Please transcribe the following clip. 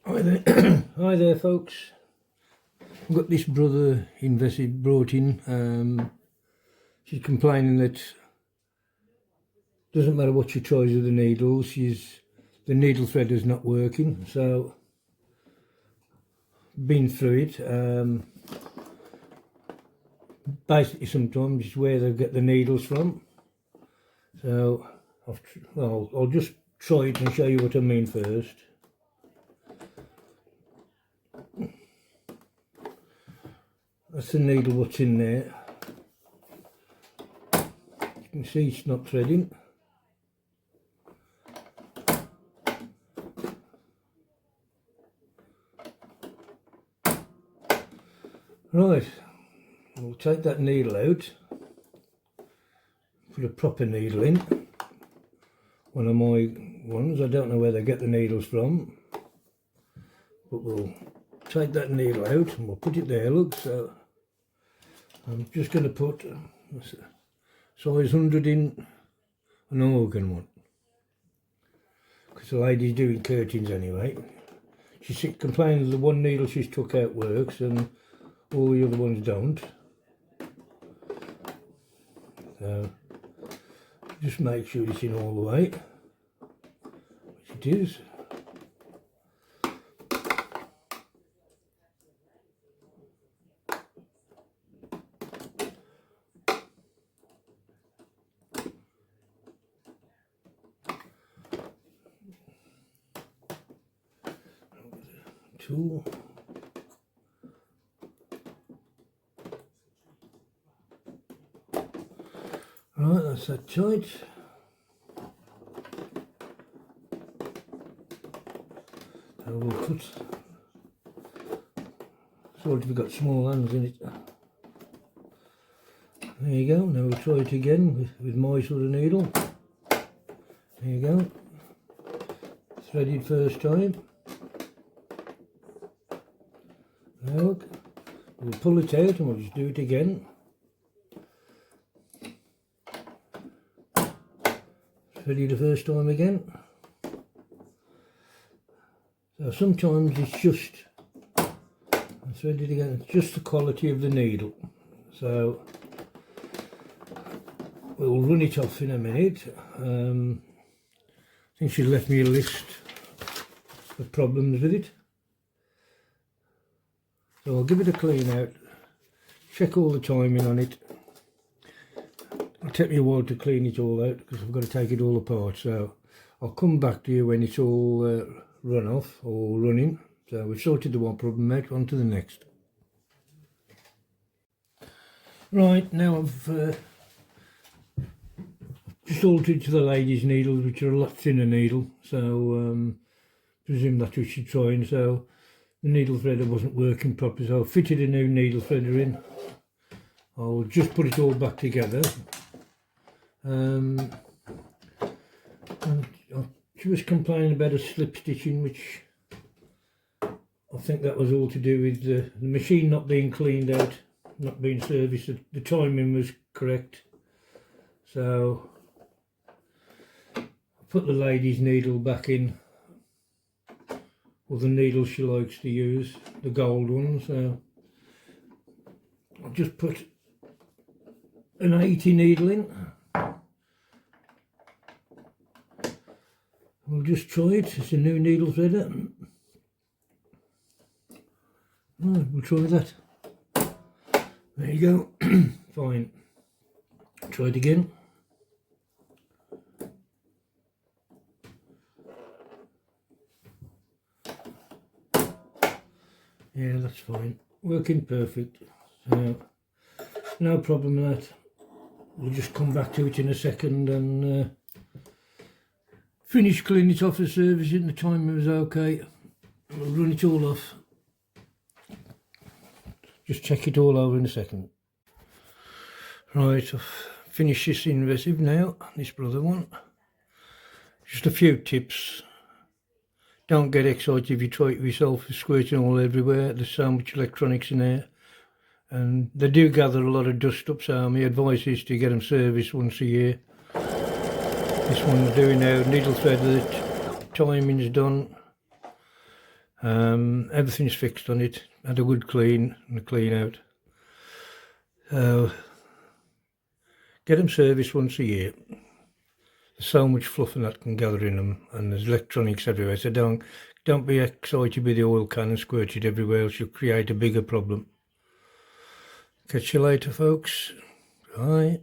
Hi there, hi there, folks. I've got this brother brought in. She's complaining that doesn't matter what she tries with the needles, the needle thread is not working. So, been through it. Basically, sometimes it's where they get the needles from. So, I'll just try it and show you what I mean first. That's the needle what's in there. You can see it's not threading. Right, we'll take that needle out, put a proper needle in. One of my ones, I don't know where they get the needles from, but we'll take that needle out and we'll put it there. Look, so I'm just going to put size 100 in an organ one, because the lady's doing curtains anyway. She's complaining the one needle she's took out works and all the other ones don't. So just make sure it's in all the way, which it is. Tool. Right, that's that tight. So we'll put, sort of got small hands in it. There you go. Now we'll try it again with my sort of needle. There you go. Threaded first time. Now look, we'll pull it out and we'll just do it again. Threaded the first time again. So sometimes it's just, threaded again, it's just the quality of the needle. So we'll run it off in a minute. I think she left me a list of problems with it. So I'll give it a clean out, check all the timing on it. It'll take me a while to clean it all out because I've got to take it all apart. So I'll come back to you when it's all run off or running. So we've sorted the one problem out, on to the next. Right, now I've just altered to the ladies' needles, which are a lot thinner needle. So presume that's what she's trying. So the needle threader wasn't working properly, so I fitted a new needle threader in. I'll just put it all back together. And she was complaining about a slip stitching, which I think that was all to do with the machine not being cleaned out, not being serviced. The timing was correct. So I put the lady's needle back in, or the needle she likes to use, the gold one. So I'll just put an 80 needle in. We'll just try it. It's a new needle threader. Right, we'll try that. There you go. Fine. Try it again. Yeah, that's fine. Working perfect. So, no problem with that. We'll just come back to it in a second and finish cleaning it off the servicing. The timing was okay. We'll run it all off. Just check it all over in a second. Right, I've finished this Innovis now, this brother one. Just a few tips. Don't get excited if you try it yourself, it's squirting all everywhere. There's so much electronics in there. And they do gather a lot of dust up, so my advice is to get them serviced once a year. This one we're doing now, needle thread, the timing's done. Everything's fixed on it. Had a good clean and a clean out. Get them serviced once a year. There's so much fluff and that can gather in them, and there's electronics everywhere. So don't be excited with the oil can and squirt it everywhere, else you'll create a bigger problem. Catch you later, folks. Bye.